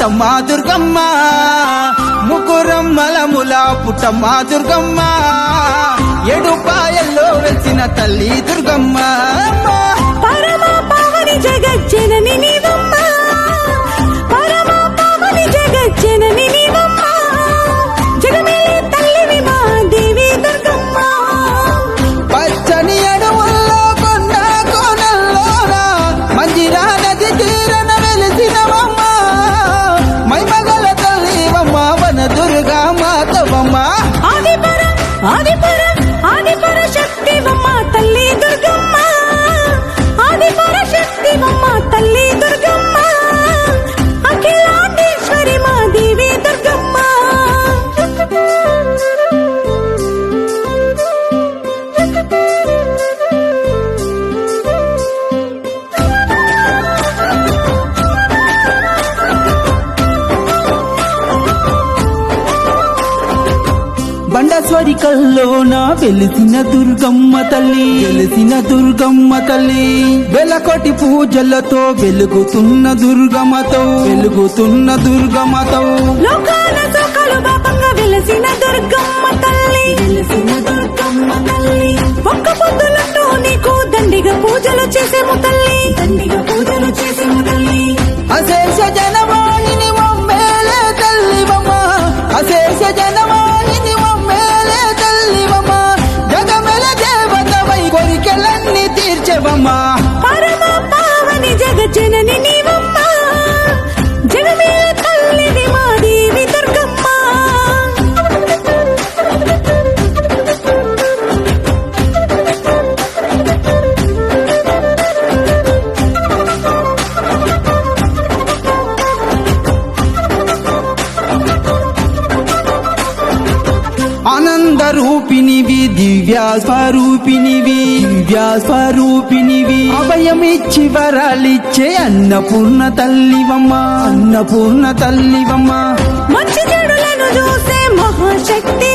పుట్టమ్మ దుర్గమ్మ ముకురమ్మలముల పుట్టమ్మ దుర్గమ్మ ఎడుపాయల్లో వెలిసిన తల్లి దుర్గమ్మ పరమ పావని జగజ్జనని నీవమ్మ పరమ పావని జగజ్జనని నీవమ్మ జగమేలే తల్లివి మా దేవి దుర్గమ్మ పచ్చని అడవుల్లో కొండ కోనల్లోన మంజిరా నది తీరన వెలిసినవమ్మ మైమగల తల్లివమ్మ వన దుర్గా మాతవమ్మ ఆదిపర శక్తివమ్మ తల్లి దుర్గమ్మ ఆదిపర శక్తివమ్మ తల్లి దుర్గమ్మ అఖిలాండేశ్వరి మా దేవి దుర్గమ్మ బండస్వరి కల్లోన వెలిసిన దుర్గమ్మ తల్లి వెలకొటి పూజలతో వెలుగుతున్న దుర్గమ్మతో లోకాల సకల బాపంగా వెలసిన దుర్గమ్మ తల్లి ఒక్క పొద్దులతో నీకు దండిగా పూజలు చేసేము తల్లి అశేష జనవాణిని మమ్మేలే తల్లివమ్మ అశేష జనవాణిని మమ్మేలే తల్లివమ్మ జగమెల దేవతవై కోరికలన్నీ తీర్చవమ్మ పరమ పావని జగజ్జనని నీవమ్మ జగమేల తల్లివి మా దేవి దుర్గమ్మ ఆనంద రూపినివి దివ్య స్వరూపినివి అభయమిచ్చి వరాలిచ్చే అన్నపూర్ణ తల్లివమ్మ మంచి చెడులను చూసే మహాశక్తి